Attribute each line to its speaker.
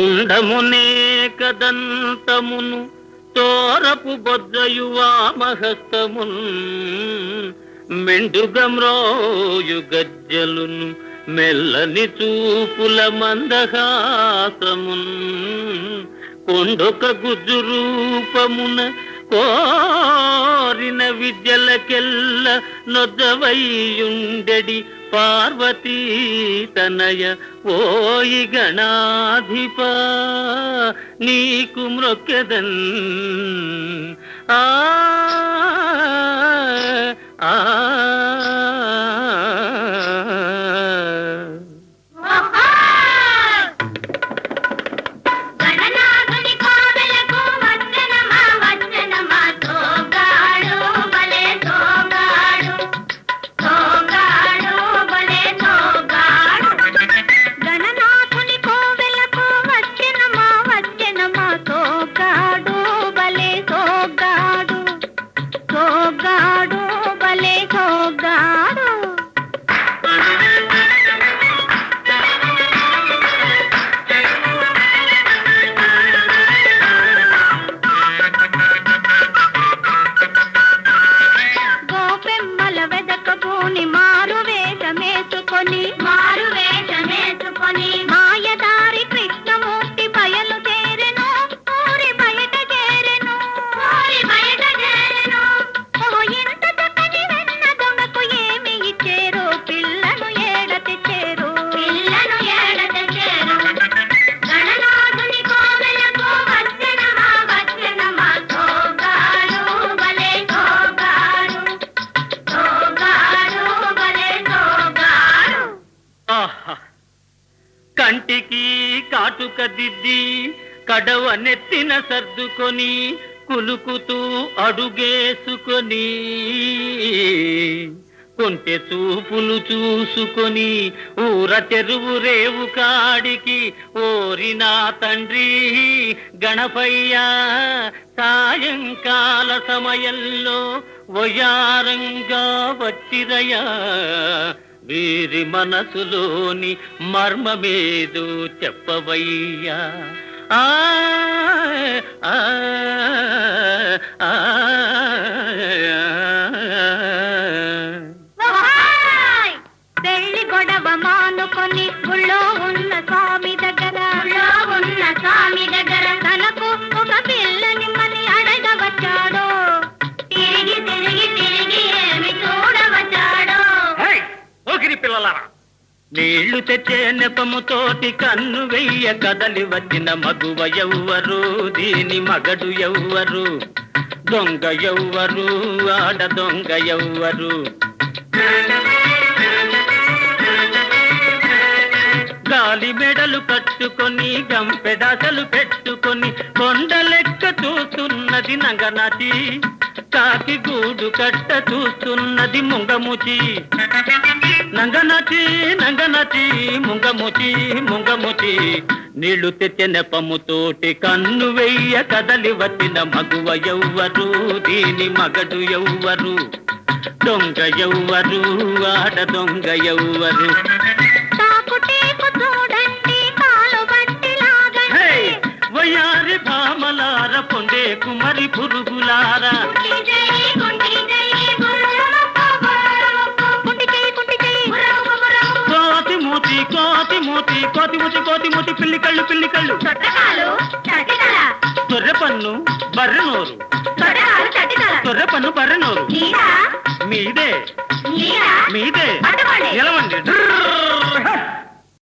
Speaker 1: ఉండమునే కదంతమును తోరపు బొజ్జయు వామహస్తమున్ మెండుగమ్రోయు గజ్జలును మెల్లని చూపుల మందహాసమున్ కొండొక గుజ్జు రూపమున కోరిన విద్యలకెల్ల నొద్దవైయుండెడి పార్వతీ తనయ ఓయి గణాధిప నీకు మ్రొక్కెదన్ ఆ ఆ
Speaker 2: మాయదారి కృష్ణమూర్తి బయలు చేరెను ఊరి బయట చేరెను ఇంత చక్కని వెన్న దొంగకు ఏమి ఇచ్చేరు పిల్లను ఏడ తెచ్చేరు గణనాథుని కోవెలకు వచ్చెనమా తోగాడు భలే తోగాడు భలే తోగాడు.
Speaker 1: కంటికి కాటుక దిద్ది కడవ నెత్తిన సర్దుకొని కులుకుతూ అడుగేసుకొని కొంటె చూపులు చూసుకొని ఊర చెరువు రేవు కాడికి ఓరినా తండ్రి గణపయ్య సాయంకాల సమయంలో వయారంగా వచ్చిరయ్యా వీరి మనసులోని మర్మమేదో చెప్పవయ్యా ఆ ఆ ఆ
Speaker 2: పెళ్లి గొడవ మానుకొని గుళ్ళో ఉన్న స్వామి దగ్గర తనకు ఒక పిల్లని మని అడగవచ్చాడో తిరిగి ఏమి చూడవచ్చాడో.
Speaker 1: పిల్లలారా నీళ్లు తెచ్చే నెపముతోటి కన్ను వెయ్య కదలి వచ్చిన మగువ ఎవ్వరు దీని మగడు ఎవ్వరు దొంగ ఎవ్వరు ఆడ దొంగ ఎవ్వరు గాలి మెడలు కట్టుకొని గంపెడాసలు పెట్టుకొని కొండ లెక్క చూస్తున్నది నంగనాచి కాకి గూడు కట్ట చూస్తున్నది ముంగముచి నంగనచి ముంగముచి నీళ్లు తెచ్చే నెపముతోటి కన్ను వెయ్య కదలి వచ్చిన మగువ ఎవ్వరు దీని మగడు ఎవ్వరు దొంగ ఎవ్వరు ఆడ దొంగ ఎవ్వరు. వయారి భామలార పొండే కుమరి పురుగులారా కోతి పిల్లి కళ్ళు తొర్రె పన్ను బర్రెనోరు తొర్రె పన్ను బర్రెనోరు మీదే నిలవండి.